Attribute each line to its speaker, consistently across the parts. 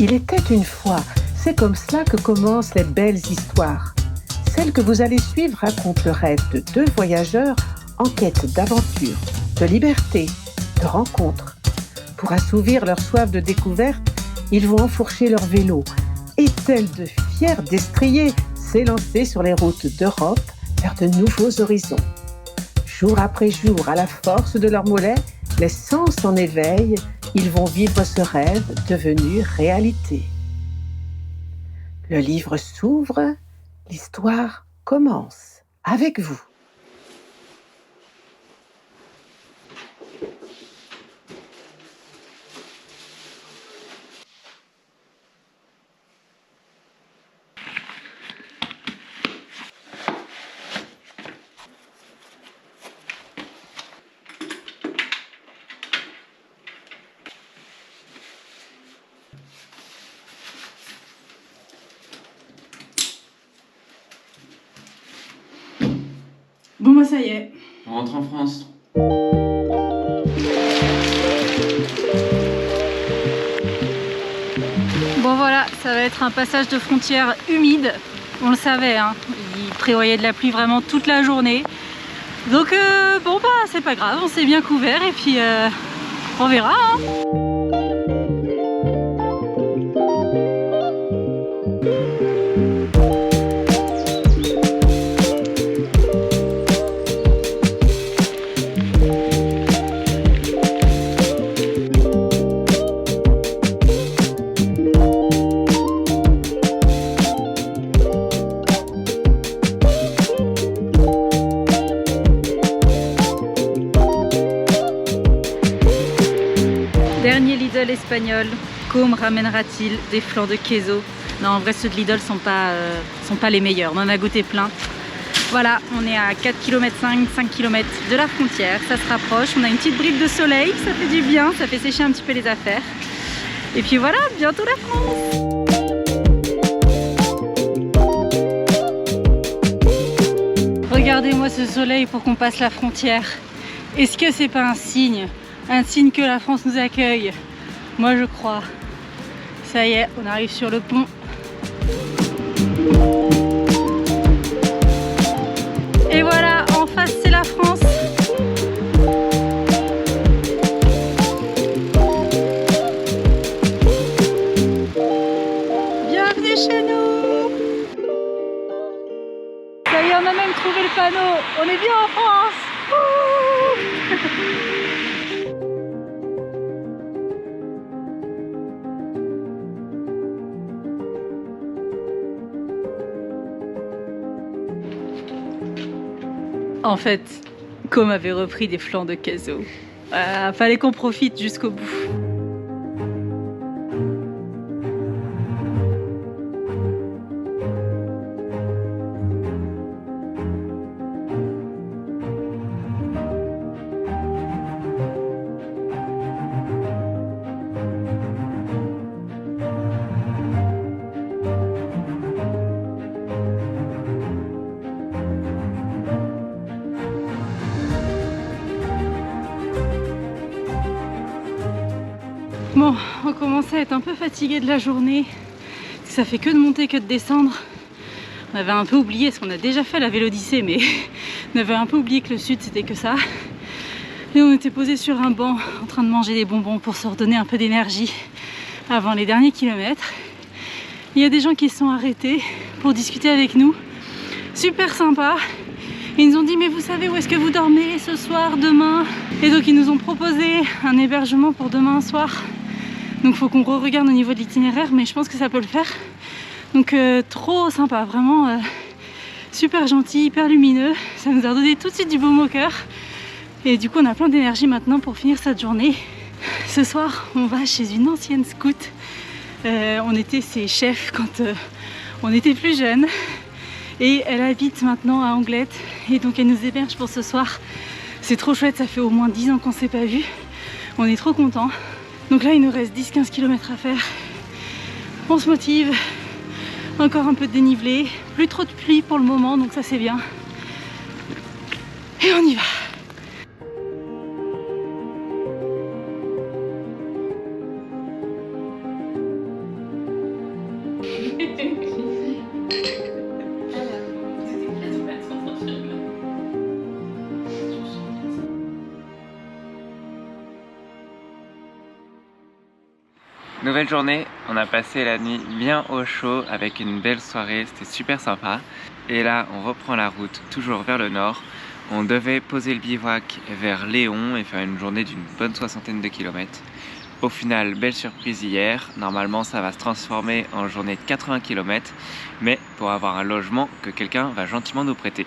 Speaker 1: Il était une fois, c'est comme cela que commencent les belles histoires. Celle que vous allez suivre raconte le rêve de deux voyageurs en quête d'aventure, de liberté, de rencontres. Pour assouvir leur soif de découverte, ils vont enfourcher leur vélo et, tels de fiers destriers, s'élancer sur les routes d'Europe vers de nouveaux horizons. Jour après jour, à la force de leurs mollets, les sens en éveil, ils vont vivre ce rêve devenu réalité. Le livre s'ouvre, l'histoire commence avec vous.
Speaker 2: Bon bah ça y est.
Speaker 3: On rentre en France.
Speaker 2: Bon voilà, ça va être un passage de frontière humide. On le savait, hein. Il prévoyait de la pluie vraiment toute la journée. Donc bon bah c'est pas grave, on s'est bien couvert et puis on verra, hein. Dernier Lidl espagnol, Côme ramènera-t-il des flancs de queso? Non, en vrai ceux de Lidl sont pas les meilleurs, on en a goûté plein. Voilà, on est à 4,5 km, 5 km de la frontière, ça se rapproche, on a une petite bribe de soleil, ça fait du bien, ça fait sécher un petit peu les affaires. Et puis voilà, bientôt la France! Regardez-moi ce soleil pour qu'on passe la frontière. Est-ce que c'est pas un signe que la France nous accueille? Moi je crois. Ça y est, on arrive sur le pont. Et voilà, en face c'est la France. Bienvenue chez nous. Ça y est, on a même trouvé le panneau. On est bien en France. En fait, Côme avait repris des flancs de queso. Fallait qu'on profite jusqu'au bout. Bon, on commençait à être un peu fatigué de la journée. Ça fait que de monter, que de descendre. On avait un peu oublié, parce qu'on a déjà fait la Vélodyssée, mais on avait un peu oublié que le sud c'était que ça. Et on était posé sur un banc en train de manger des bonbons pour se redonner un peu d'énergie avant les derniers kilomètres. Il y a des gens qui se sont arrêtés pour discuter avec nous. Super sympa. Ils nous ont dit mais vous savez où est-ce que vous dormez ce soir, demain? Et donc ils nous ont proposé un hébergement pour demain soir. Donc il faut qu'on re-regarde au niveau de l'itinéraire, mais je pense que ça peut le faire. Donc trop sympa, vraiment super gentil, hyper lumineux. Ça nous a donné tout de suite du baume au cœur. Et du coup on a plein d'énergie maintenant pour finir cette journée. Ce soir on va chez une ancienne scout. On était ses chefs quand on était plus jeunes. Et elle habite maintenant à Anglette. Et donc elle nous héberge pour ce soir. C'est trop chouette, ça fait au moins 10 ans qu'on ne s'est pas vu. On est trop contents. Donc là il nous reste 10-15 km à faire. On se motive. Encore un peu de dénivelé. Plus trop de pluie pour le moment, donc ça c'est bien. Et on y va.
Speaker 3: Nouvelle journée, on a passé la nuit bien au chaud avec une belle soirée, c'était super sympa. Et là, on reprend la route, toujours vers le nord. On devait poser le bivouac vers Léon et faire une journée d'une bonne 60aine de kilomètres. Au final, belle surprise hier. Normalement, ça va se transformer en journée de 80 km, mais pour avoir un logement que quelqu'un va gentiment nous prêter.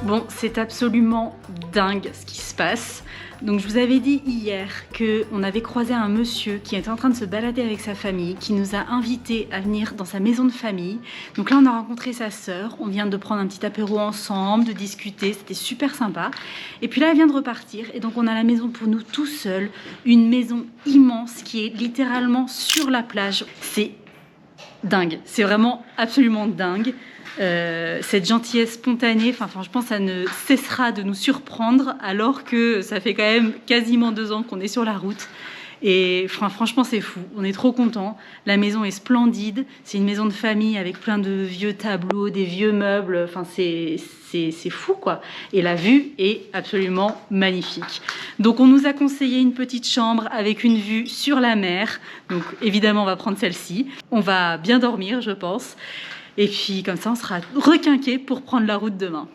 Speaker 2: Bon, c'est absolument dingue ce qui se passe. Donc je vous avais dit hier qu'on avait croisé un monsieur qui était en train de se balader avec sa famille, qui nous a invités à venir dans sa maison de famille. Donc là on a rencontré sa sœur, on vient de prendre un petit apéro ensemble, de discuter, c'était super sympa. Et puis là elle vient de repartir et donc on a la maison pour nous tout seuls, une maison immense qui est littéralement sur la plage. C'est dingue, c'est vraiment absolument dingue. Cette gentillesse spontanée, enfin je pense que ça ne cessera de nous surprendre alors que ça fait quand même quasiment 2 ans qu'on est sur la route et franchement c'est fou, on est trop contents. La maison est splendide, c'est une maison de famille avec plein de vieux tableaux, des vieux meubles, enfin c'est fou quoi. Et la vue est absolument magnifique. Donc on nous a conseillé une petite chambre avec une vue sur la mer, donc évidemment on va prendre celle-ci. On va bien dormir je pense. Et puis comme ça, on sera requinqué pour prendre la route demain.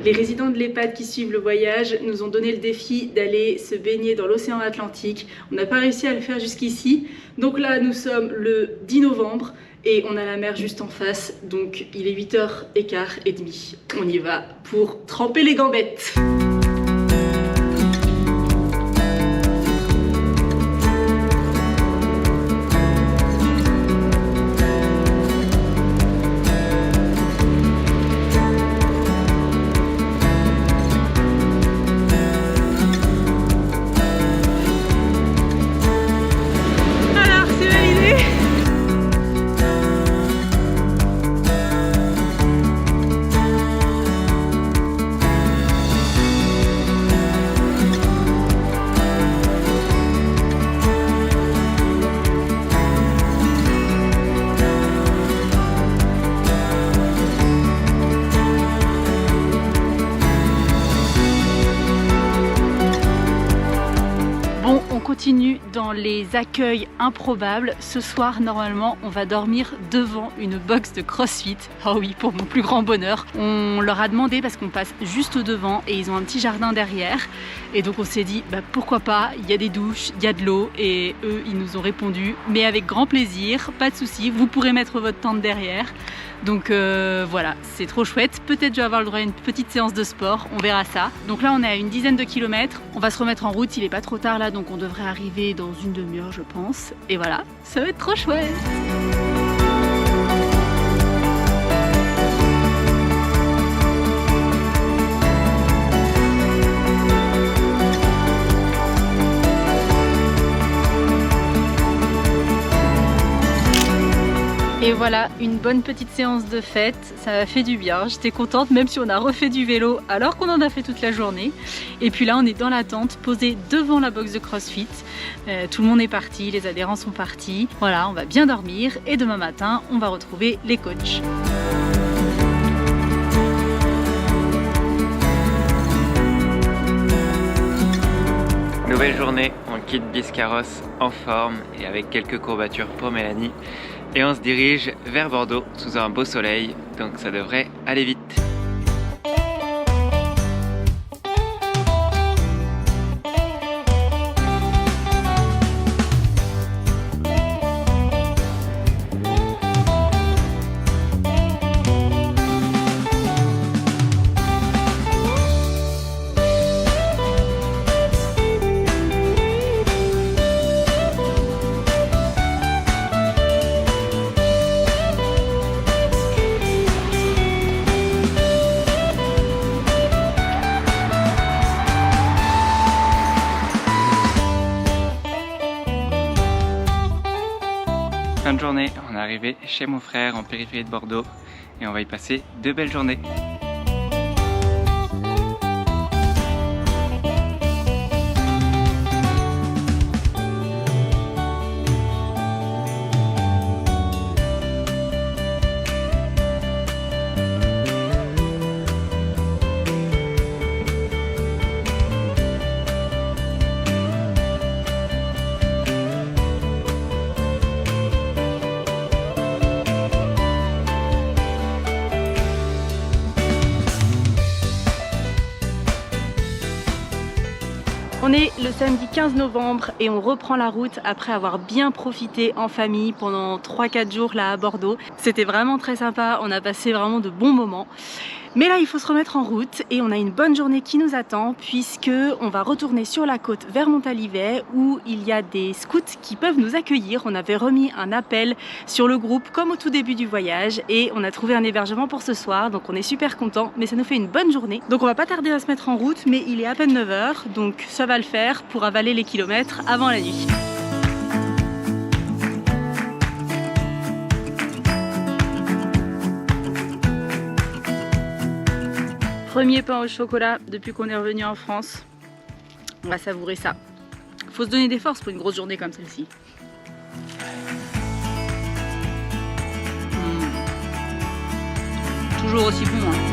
Speaker 2: Les résidents de l'EHPAD qui suivent le voyage nous ont donné le défi d'aller se baigner dans l'océan Atlantique. On n'a pas réussi à le faire jusqu'ici. Donc là, nous sommes le 10 novembre et on a la mer juste en face. Donc il est 8h15. On y va pour tremper les gambettes. Continue dans les accueils improbables. Ce soir, normalement, on va dormir devant une box de CrossFit. Oh oui, pour mon plus grand bonheur. On leur a demandé parce qu'on passe juste devant et ils ont un petit jardin derrière. Et donc on s'est dit, bah, pourquoi pas, il y a des douches, il y a de l'eau. Et eux, ils nous ont répondu, mais avec grand plaisir, pas de souci, vous pourrez mettre votre tente derrière. Donc voilà, c'est trop chouette. Peut-être je vais avoir le droit à une petite séance de sport, on verra ça. Donc là on est à une dizaine de kilomètres, on va se remettre en route, il est pas trop tard là, donc on devrait arriver dans une demi-heure je pense. Et voilà, ça va être trop chouette. Et voilà, une bonne petite séance de fête, ça m'a fait du bien, j'étais contente même si on a refait du vélo alors qu'on en a fait toute la journée. Et puis là on est dans la tente, posé devant la box de CrossFit, tout le monde est parti, les adhérents sont partis. Voilà, on va bien dormir et demain matin on va retrouver les coachs.
Speaker 3: Nouvelle journée, on quitte Biscarrosse en forme et avec quelques courbatures pour Mélanie. Et on se dirige vers Bordeaux sous un beau soleil, donc ça devrait aller vite. Fin de journée, on est arrivé chez mon frère en périphérie de Bordeaux et on va y passer 2 belles journées.
Speaker 2: On est le samedi 15 novembre et on reprend la route après avoir bien profité en famille pendant 3-4 jours là à Bordeaux. C'était vraiment très sympa, on a passé vraiment de bons moments. Mais là il faut se remettre en route et on a une bonne journée qui nous attend puisque on va retourner sur la côte vers Montalivet où il y a des scouts qui peuvent nous accueillir. On avait remis un appel sur le groupe comme au tout début du voyage et on a trouvé un hébergement pour ce soir, donc on est super content, mais ça nous fait une bonne journée. Donc on va pas tarder à se mettre en route, mais il est à peine 9 h, donc ça va le faire pour avaler les kilomètres avant la nuit. Premier pain au chocolat depuis qu'on est revenu en France. On va savourer ça. Faut se donner des forces pour une grosse journée comme celle-ci. Toujours aussi bon, hein.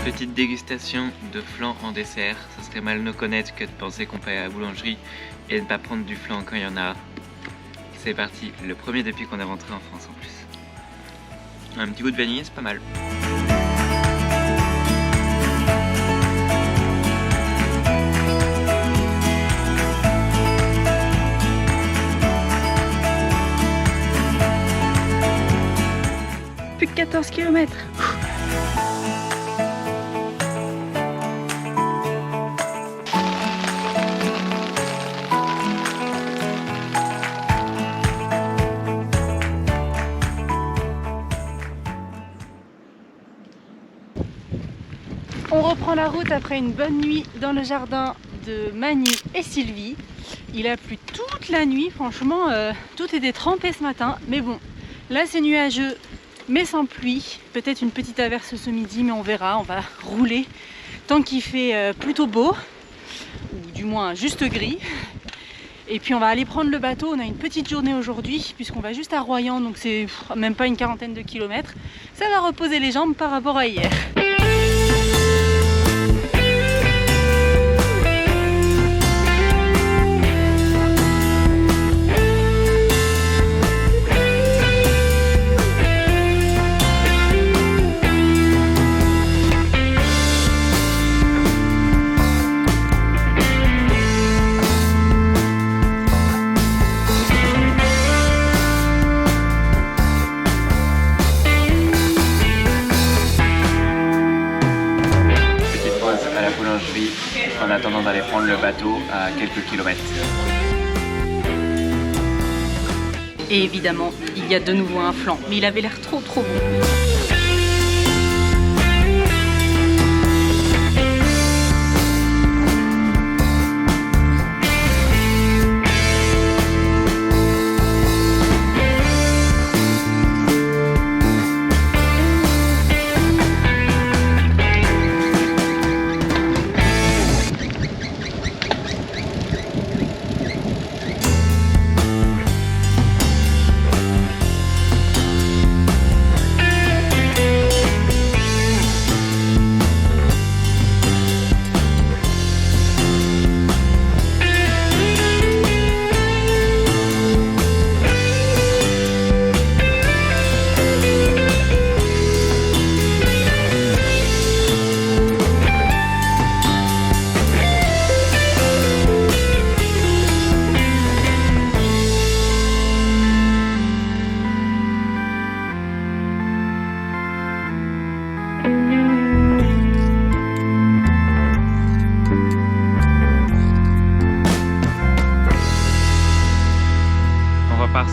Speaker 3: Petite dégustation de flan en dessert. Ça serait mal nous connaître que de penser qu'on peut aller à la boulangerie et de ne pas prendre du flan quand il y en a. C'est parti, le premier depuis qu'on est rentré en France en plus. Un petit goût de vanille, c'est pas mal.
Speaker 2: Plus que 14 km. On reprend la route après une bonne nuit dans le jardin de Manu et Sylvie. Il a plu toute la nuit, franchement, tout était trempé ce matin. Mais bon, là c'est nuageux, mais sans pluie. Peut-être une petite averse ce midi, mais on verra. On va rouler tant qu'il fait plutôt beau, ou du moins juste gris. Et puis on va aller prendre le bateau. On a une petite journée aujourd'hui, puisqu'on va juste à Royan, donc c'est même pas une quarantaine de kilomètres. Ça va reposer les jambes par rapport à hier.
Speaker 3: En attendant d'aller prendre le bateau à quelques kilomètres.
Speaker 2: Et évidemment, il y a de nouveau un flan, mais il avait l'air trop bon.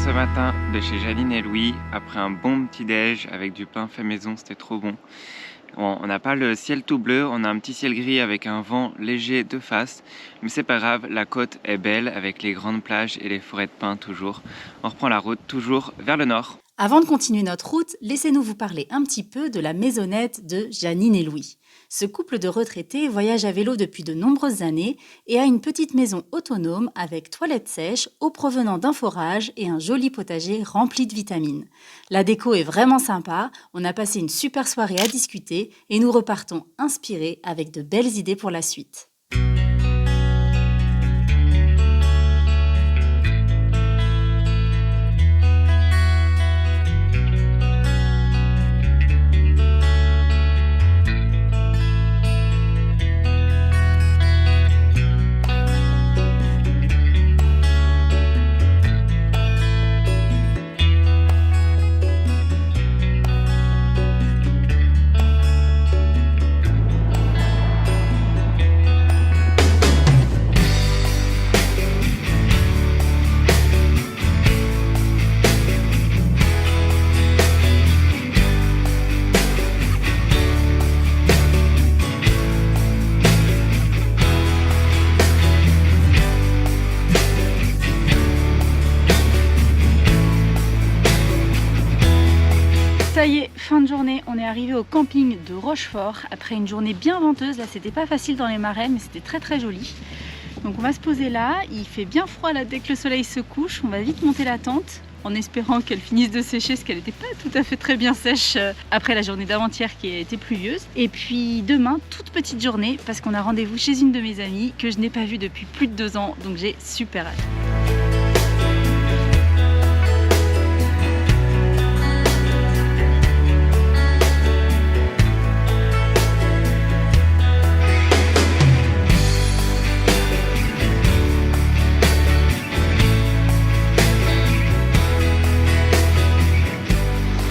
Speaker 3: ce matin de chez Janine et Louis après un bon petit déj avec du pain fait maison, c'était trop bon. Bon, on n'a pas le ciel tout bleu, on a un petit ciel gris avec un vent léger de face, mais c'est pas grave, la côte est belle avec les grandes plages et les forêts de pins toujours. On reprend la route toujours vers le nord.
Speaker 2: Avant de continuer notre route, laissez-nous vous parler un petit peu de la maisonnette de Janine et Louis. Ce couple de retraités voyage à vélo depuis de nombreuses années et a une petite maison autonome avec toilettes sèches, eau provenant d'un forage et un joli potager rempli de vitamines. La déco est vraiment sympa, on a passé une super soirée à discuter et nous repartons inspirés avec de belles idées pour la suite. Ça y est, fin de journée, on est arrivé au camping de Rochefort après une journée bien venteuse. Là, c'était pas facile dans les marais, mais c'était très très joli. Donc on va se poser là, il fait bien froid là dès que le soleil se couche. On va vite monter la tente en espérant qu'elle finisse de sécher, parce qu'elle n'était pas tout à fait très bien sèche après la journée d'avant-hier qui a été pluvieuse. Et puis demain, toute petite journée, parce qu'on a rendez-vous chez une de mes amies que je n'ai pas vue depuis plus de 2 ans, donc j'ai super hâte.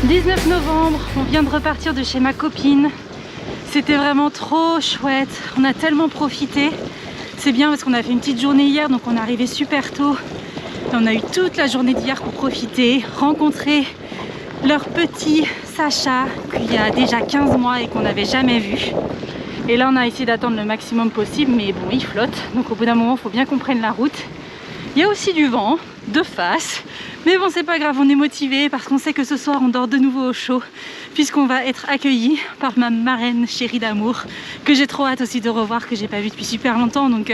Speaker 2: 19 novembre, on vient de repartir de chez ma copine. C'était vraiment trop chouette, on a tellement profité. C'est bien parce qu'on a fait une petite journée hier, donc on est arrivé super tôt. Et on a eu toute la journée d'hier pour profiter, rencontrer leur petit Sacha qu'il y a déjà 15 mois et qu'on n'avait jamais vu. Et là on a essayé d'attendre le maximum possible, mais bon, il flotte, donc au bout d'un moment il faut bien qu'on prenne la route. Il y a aussi du vent, de face, mais bon c'est pas grave, on est motivé parce qu'on sait que ce soir on dort de nouveau au chaud, puisqu'on va être accueillis par ma marraine chérie d'amour, que j'ai trop hâte aussi de revoir, que j'ai pas vue depuis super longtemps, donc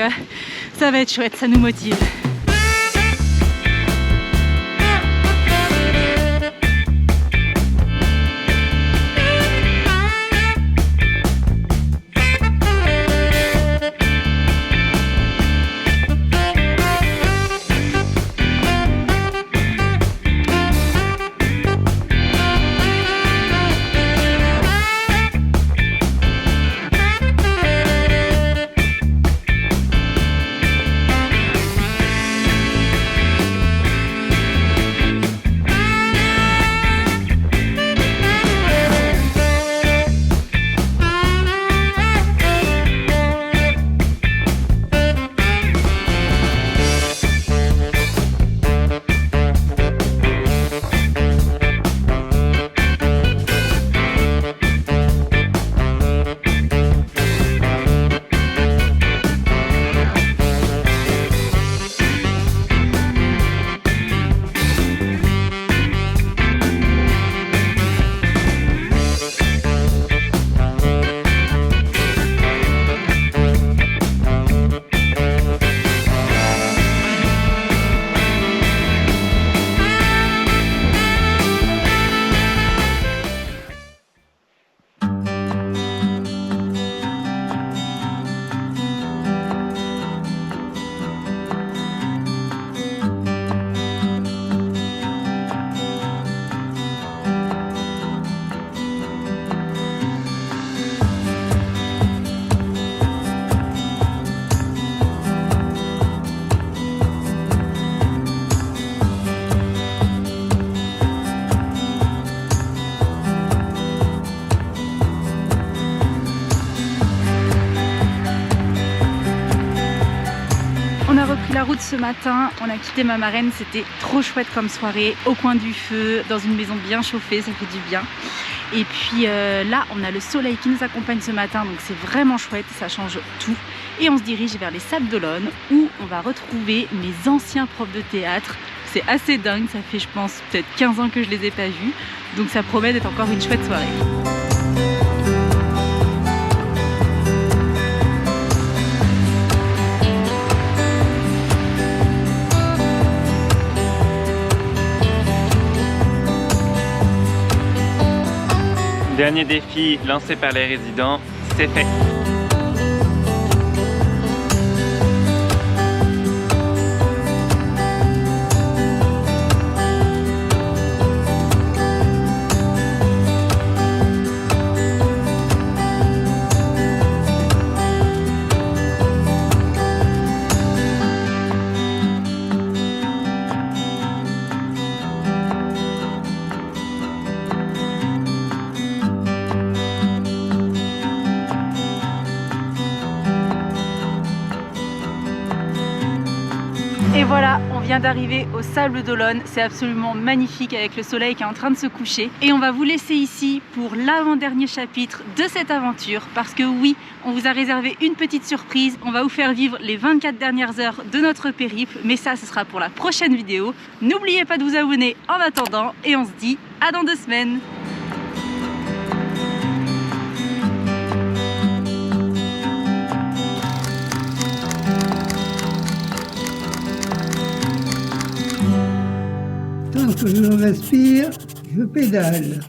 Speaker 2: ça va être chouette, ça nous motive. la route ce matin, on a quitté ma marraine, c'était trop chouette comme soirée, au coin du feu, dans une maison bien chauffée, ça fait du bien. Et puis là, on a le soleil qui nous accompagne ce matin, donc c'est vraiment chouette, ça change tout. Et on se dirige vers les Sables d'Olonne, où on va retrouver mes anciens profs de théâtre. C'est assez dingue, ça fait je pense peut-être 15 ans que je les ai pas vus, donc ça promet d'être encore une chouette soirée.
Speaker 3: Dernier défi lancé par les résidents, c'est fait.
Speaker 2: Et voilà, on vient d'arriver aux Sables d'Olonne, c'est absolument magnifique avec le soleil qui est en train de se coucher. Et on va vous laisser ici pour l'avant-dernier chapitre de cette aventure, parce que oui, on vous a réservé une petite surprise, on va vous faire vivre les 24 dernières heures de notre périple, mais ça ce sera pour la prochaine vidéo. N'oubliez pas de vous abonner en attendant, et on se dit à dans 2 semaines.
Speaker 4: Tant que je respire, je pédale.